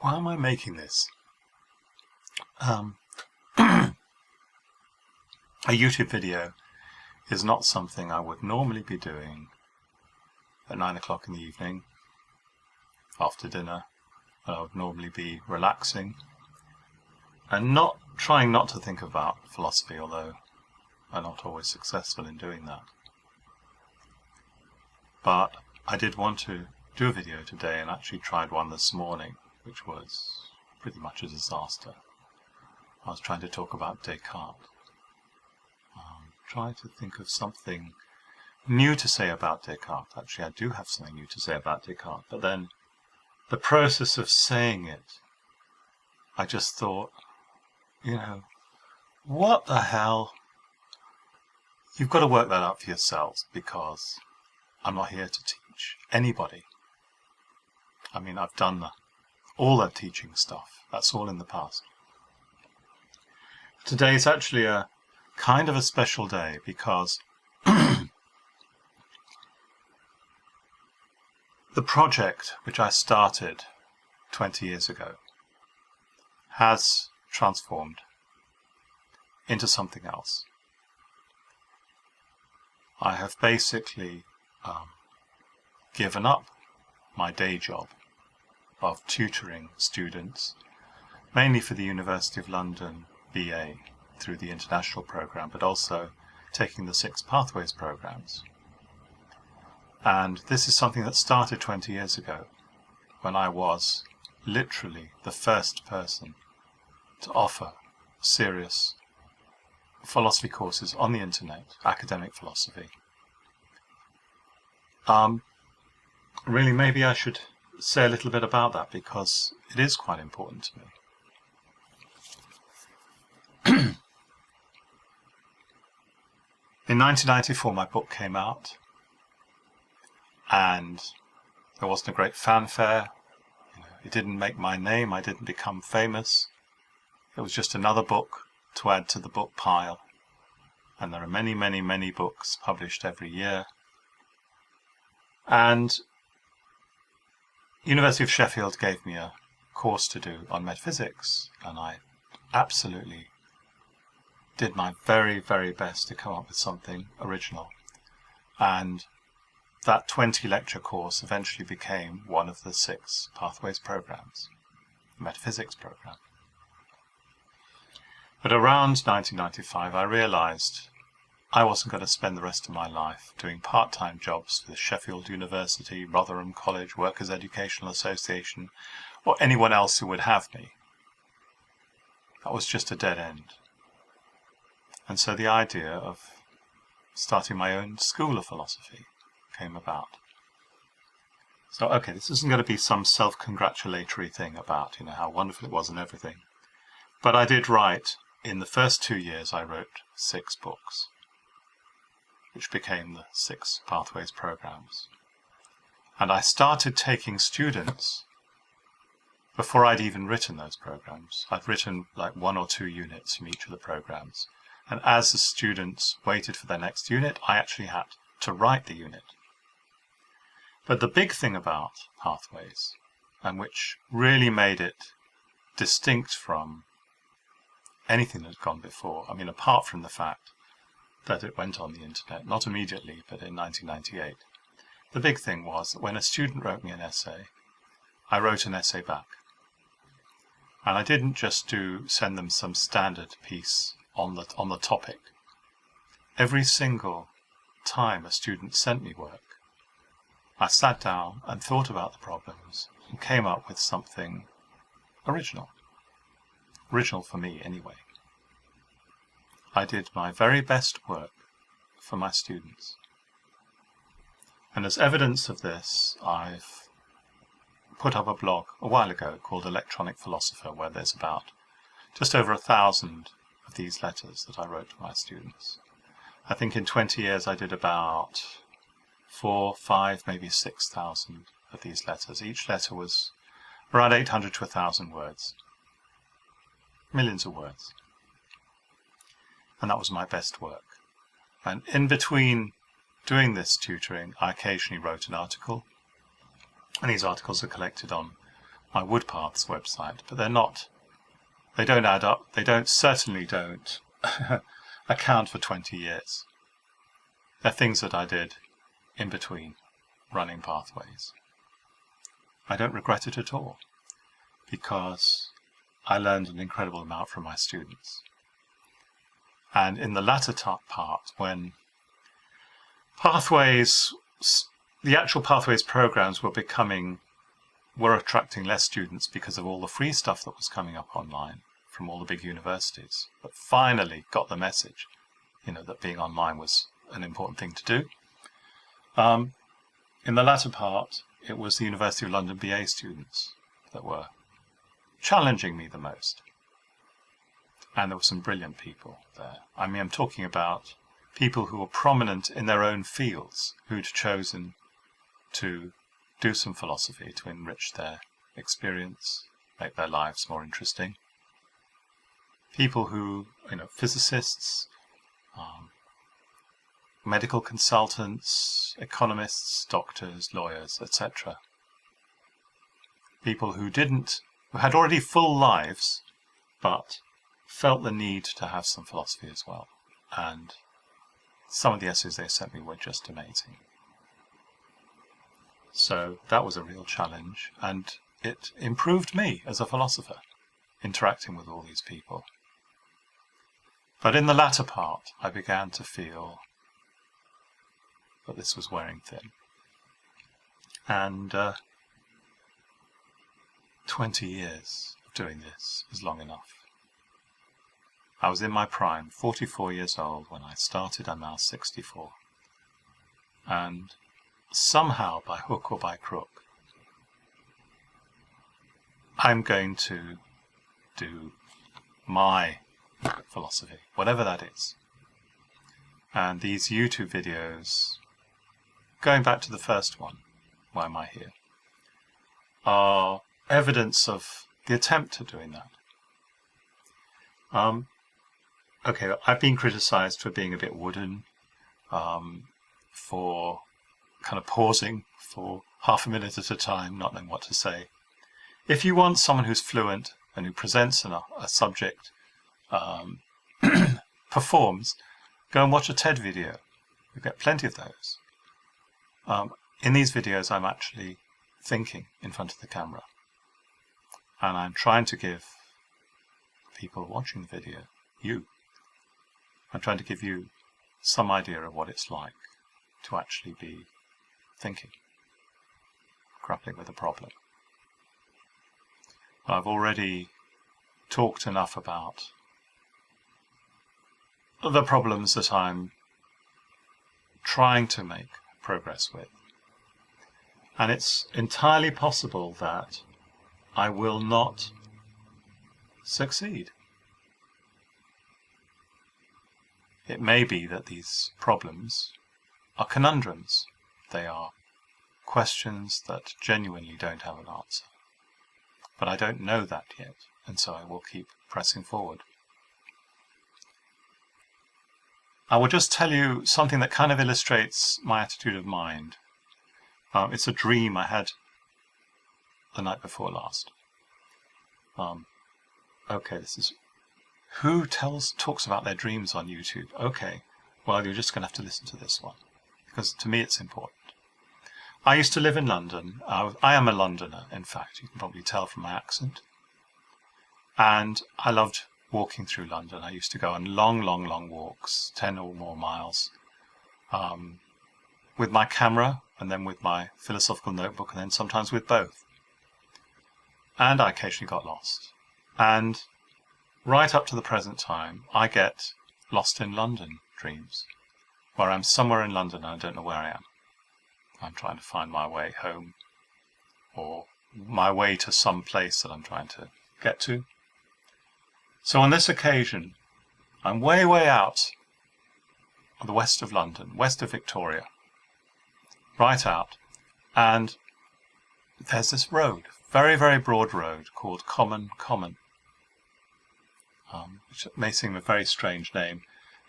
Why am I making this? A YouTube video is not something I would normally be doing at 9 o'clock in the evening after dinner. I would normally be relaxing and trying not to think about philosophy, although I'm not always successful in doing that. But I did want to do a video today, and actually tried one this morning, which was pretty much a disaster. I was trying to talk about Descartes. Trying to think of something new to say about Descartes. Actually, I do have something new to say about Descartes, but then the process of saying it, I just thought, what the hell? You've got to work that out for yourselves, because I'm not here to teach anybody. I mean, I've done all that teaching stuff. That's all in the past. Today is actually a kind of a special day, because the project which I started 20 years ago has transformed into something else. I have basically given up my day job of tutoring students, mainly for the University of London BA through the international program, but also taking the 6 pathways programs. And this is something that started 20 years ago, when I was literally the first person to offer serious philosophy courses on the internet, academic philosophy. Really, maybe I should say a little bit about that, because it is quite important to me. In 1994, my book came out, and there wasn't a great fanfare. It didn't make my name. I didn't become famous. It was just another book to add to the book pile. And there are many, many, many books published every year. And University of Sheffield gave me a course to do on metaphysics, and I absolutely did my very, very best to come up with something original. And that 20 lecture course eventually became one of the 6 pathways programs, the metaphysics program. But around 1995, I realized I wasn't going to spend the rest of my life doing part-time jobs with Sheffield University, Rotherham College, Workers' Educational Association, or anyone else who would have me. That was just a dead end. And so the idea of starting my own school of philosophy came about. So, okay, this isn't going to be some self-congratulatory thing about, how wonderful it was and everything. But I did write, in the first 2 years, I wrote 6 books, which became the 6 pathways programs. And I started taking students before I'd even written those programs. I'd written like 1 or 2 units from each of the programs. And as the students waited for their next unit, I actually had to write the unit. But the big thing about pathways, and which really made it distinct from anything that had gone before, I mean, apart from the fact that it went on the internet, not immediately, but in 1998, the big thing was that when a student wrote me an essay, I wrote an essay back. And I didn't just send them some standard piece on the topic. Every single time a student sent me work, I sat down and thought about the problems and came up with something original. Original for me, anyway. I did my very best work for my students. And as evidence of this, I've put up a blog a while ago called Electronic Philosopher, where there's about just over 1,000 of these letters that I wrote to my students. I think in 20 years I did about 4, 5, maybe 6,000 of these letters. Each letter was around 800 to 1,000 words. Millions of words. And that was my best work. And in between doing this tutoring, I occasionally wrote an article. And these articles are collected on my Woodpaths website, but they're not. They don't add up. They certainly don't account for 20 years. They're things that I did in between running Pathways. I don't regret it at all, because I learned an incredible amount from my students. And in the latter part, when Pathways, the actual Pathways programs were attracting less students because of all the free stuff that was coming up online from all the big universities, that finally got the message, that being online was an important thing to do. In the latter part, it was the University of London BA students that were challenging me the most. And there were some brilliant people there. I mean, I'm talking about people who were prominent in their own fields, who'd chosen to do some philosophy to enrich their experience, make their lives more interesting. People who, physicists, medical consultants, economists, doctors, lawyers, etc. People who had already full lives, but felt the need to have some philosophy as well. And some of the essays they sent me were just amazing. So that was a real challenge, and it improved me as a philosopher, interacting with all these people. But in the latter part, I began to feel that this was wearing thin. And 20 years of doing this is long enough. I was in my prime, 44 years old when I started. I'm now 64. And somehow, by hook or by crook, I'm going to do my philosophy, whatever that is. And these YouTube videos, going back to the first one, Why Am I Here?, are evidence of the attempt at doing that. Okay, I've been criticised for being a bit wooden, for kind of pausing for half a minute at a time, not knowing what to say. If you want someone who's fluent and who presents a subject, performs, go and watch a TED video. You get plenty of those. In these videos, I'm actually thinking in front of the camera, and I'm trying to give people watching the video, I'm trying to give you some idea of what it's like to actually be thinking, grappling with a problem. I've already talked enough about the problems that I'm trying to make progress with. And it's entirely possible that I will not succeed. It may be that these problems are conundrums. They are questions that genuinely don't have an answer. But I don't know that yet, and so I will keep pressing forward. I will just tell you something that kind of illustrates my attitude of mind. It's a dream I had the night before last. Okay, who talks about their dreams on YouTube? Okay, well, you're just going to have to listen to this one, because to me it's important. I used to live in London. I am a Londoner, in fact. You can probably tell from my accent. And I loved walking through London. I used to go on long, long, long walks, 10 or more miles, with my camera, and then with my philosophical notebook, and then sometimes with both. And I occasionally got lost. And right up to the present time, I get lost in London dreams, where I'm somewhere in London and I don't know where I am. I'm trying to find my way home, or my way to some place that I'm trying to get to. So on this occasion, I'm way, way out of the west of London, west of Victoria, right out, and there's this road, very, very broad road called Common, which may seem a very strange name.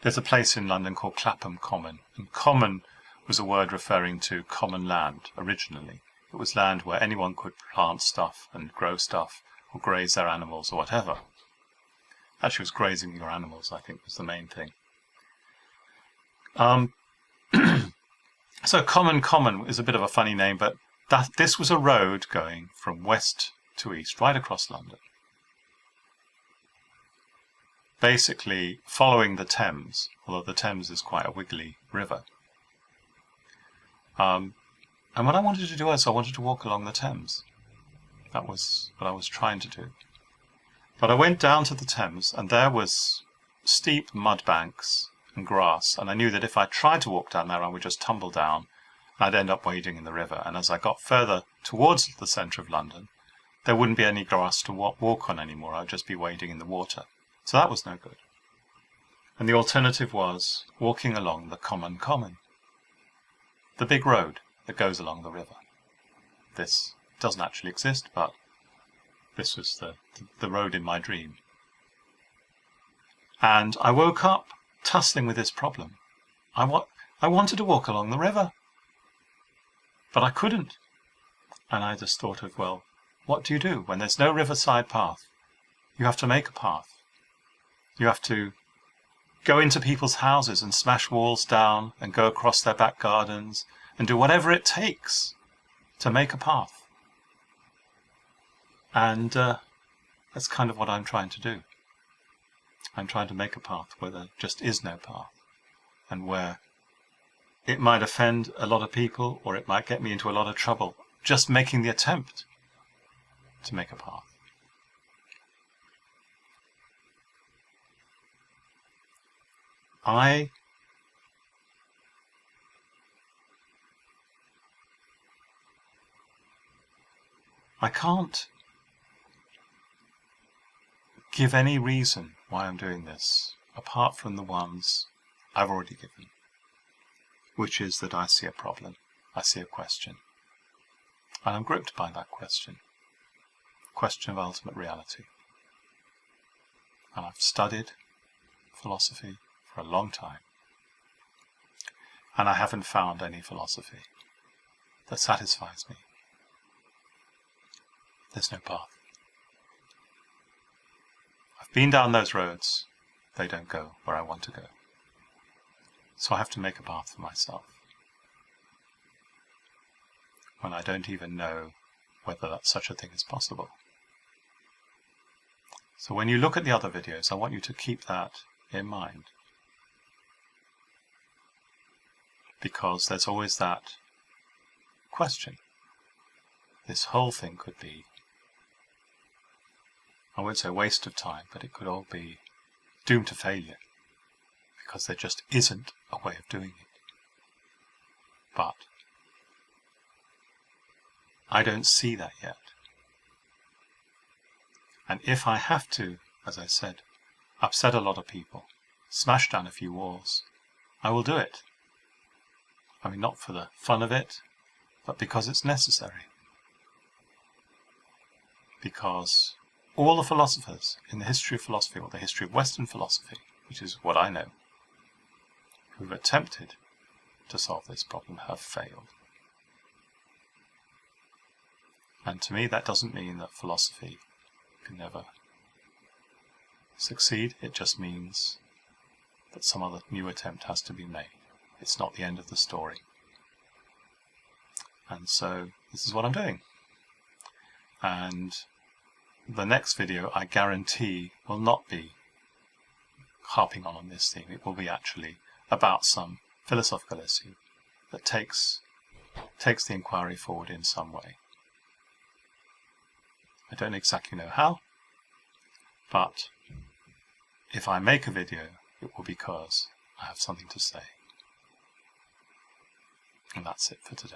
There's a place in London called Clapham Common, and common was a word referring to common land originally. It was land where anyone could plant stuff and grow stuff or graze their animals or whatever. Actually, it was grazing your animals, I think, was the main thing. So Common is a bit of a funny name, but this was a road going from west to east, right across London. Basically following the Thames, although the Thames is quite a wiggly river. And what I wanted to do was I wanted to walk along the Thames. That was what I was trying to do. But I went down to the Thames and there was steep mud banks and grass, and I knew that if I tried to walk down there I would just tumble down and I'd end up wading in the river. And as I got further towards the centre of London, there wouldn't be any grass to walk on anymore. I'd just be wading in the water. So that was no good. And the alternative was walking along the Common, the big road that goes along the river. This doesn't actually exist, but this was the road in my dream. And I woke up tussling with this problem. I wanted to walk along the river, but I couldn't. And I just thought of, well, what do you do when there's no riverside path? You have to make a path. You have to go into people's houses and smash walls down and go across their back gardens and do whatever it takes to make a path. And that's kind of what I'm trying to do. I'm trying to make a path where there just is no path, and where it might offend a lot of people or it might get me into a lot of trouble just making the attempt to make a path. I can't give any reason why I'm doing this, apart from the ones I've already given, which is that I see a problem, I see a question, and I'm gripped by that question of ultimate reality. And I've studied philosophy for a long time, and I haven't found any philosophy that satisfies me. There's no path. I've been down those roads, they don't go where I want to go. So I have to make a path for myself, when I don't even know whether that such a thing is possible. So when you look at the other videos, I want you to keep that in mind, because there's always that question. This whole thing could be, I won't say a waste of time, but it could all be doomed to failure, because there just isn't a way of doing it. But I don't see that yet. And if I have to, as I said, upset a lot of people, smash down a few walls, I will do it. I mean, not for the fun of it, but because it's necessary. Because all the philosophers in the history of philosophy, or the history of Western philosophy, which is what I know, who've attempted to solve this problem have failed. And to me that doesn't mean that philosophy can never succeed. It just means that some other new attempt has to be made. It's not the end of the story. And so this is what I'm doing. And the next video, I guarantee, will not be harping on this theme. It will be actually about some philosophical issue that takes the inquiry forward in some way. I don't exactly know how, but if I make a video, it will be because I have something to say. And that's it for today.